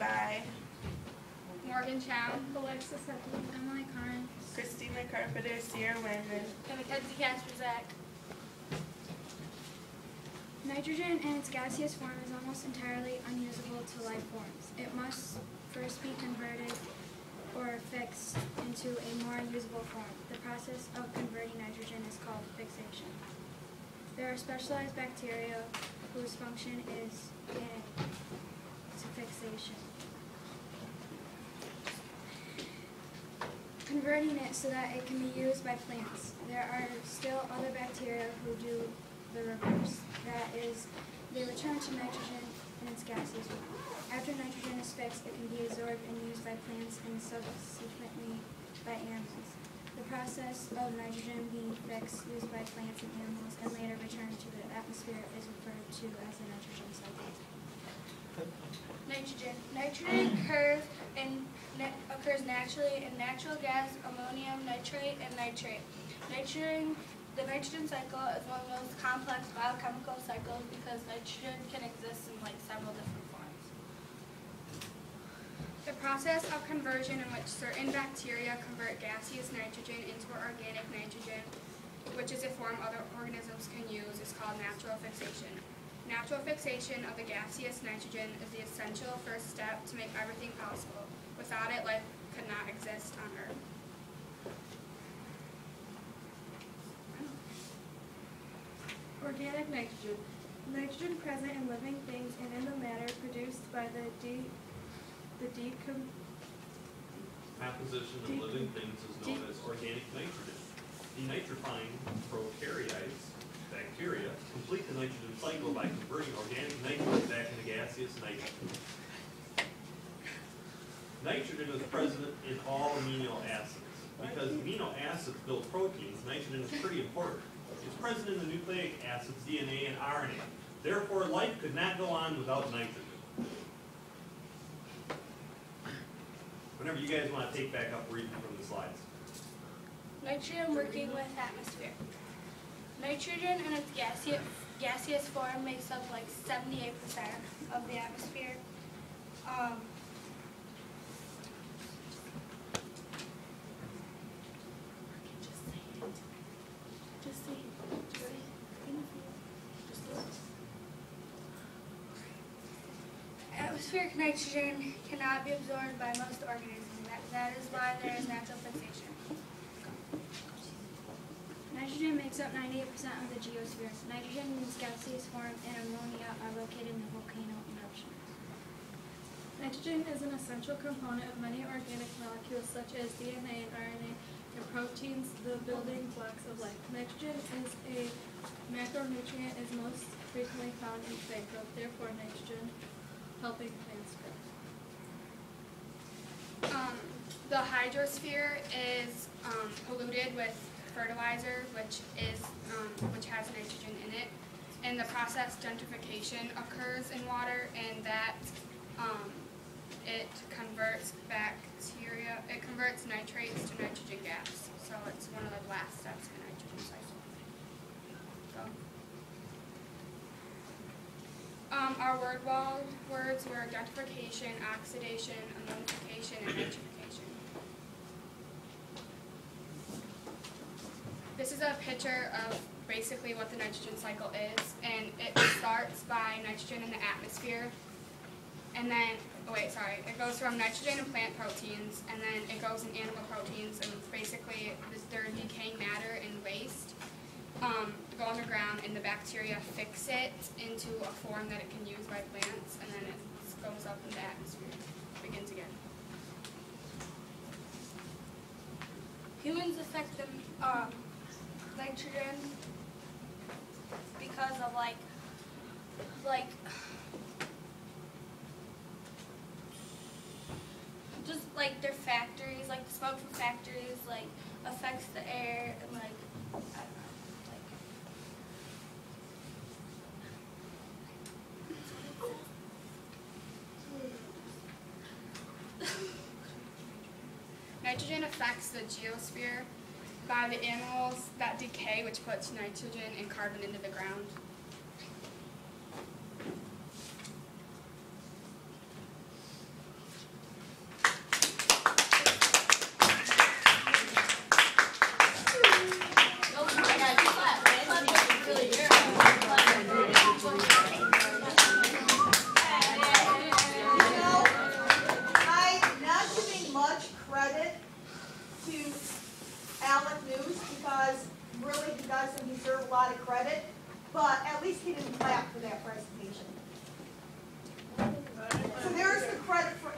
by Morgan Chow, Alexis Heffley, Emily Carnes, Christina Carpenter, Sierra Wayman. and Mackenzie Kasperzak. Nitrogen in its gaseous form is almost entirely unusable to life forms. It must first be converted or fixed into a more usable form. The process of converting nitrogen is called fixation. There are specialized bacteria whose function is to fixation, converting it so that it can be used by plants. There are still other bacteria who do the reverse. That is, they return to nitrogen in its gaseous form. After nitrogen is fixed, it can be absorbed and used by plants and subsequently by animals. The process of nitrogen being fixed, used by plants and animals, and later returned to the atmosphere is referred to as the nitrogen cycle. Nitrogen. Nitrogen occurs naturally in natural gas, ammonium nitrate, and nitrate. The nitrogen cycle is one of the most complex biochemical cycles because nitrogen can exist in several different forms. The process of conversion in which certain bacteria convert gaseous nitrogen into organic nitrogen, which is a form other organisms can use, is called natural fixation. Natural fixation of the gaseous nitrogen is the essential first step to make everything possible. Without it, life could not exist on Earth. Organic nitrogen. Nitrogen present in living things and in the matter produced by the composition of living things is known as organic nitrogen. Denitrifying prokaryotes, bacteria, complete the nitrogen cycle by converting organic nitrogen back into gaseous nitrogen. Nitrogen is present in all amino acids. Because amino acids build proteins, nitrogen is pretty important. It's present in the nucleic acids, DNA, and RNA. Therefore, life could not go on without nitrogen. Whenever you guys want to take back up reading from the slides. Nitrogen working with atmosphere. Nitrogen in its gaseous form makes up 78% of the atmosphere. Atmospheric nitrogen cannot be absorbed by most organisms. That is why there is natural fixation. Nitrogen makes up 98% of the geosphere. Nitrogen in its gaseous form and ammonia are located in the volcano eruptions. Nitrogen is an essential component of many organic molecules such as DNA and RNA and proteins, the building blocks of life. Nitrogen is a macronutrient is most frequently found in plant growth, therefore nitrogen helping plants grow. The hydrosphere is polluted with fertilizer, which has nitrogen in it, and the process gentrification occurs in water, and that it converts bacteria. It converts nitrates to nitrogen gas. So it's one of the last steps in the nitrogen cycle. Our words were gentrification, oxidation, ammonification, and nitrification. This is a picture of basically what the nitrogen cycle is, and it starts by nitrogen in the atmosphere, and then, it goes from nitrogen in plant proteins, and then it goes in animal proteins, and basically they're decaying matter and waste. Go underground, and the bacteria fix it into a form that it can use by plants, and then it goes up in the atmosphere, begins again. Humans affect the nitrogen because of just their factories, the smoke from factories affects the air and I don't know, Nitrogen affects the geosphere by the animals that decay, which puts nitrogen and carbon into the ground.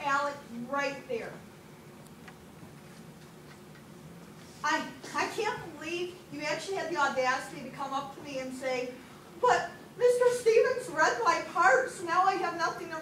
Alec right there. I can't believe you actually had the audacity to come up to me and say, but Mr. Stevens read my part, so now I have nothing to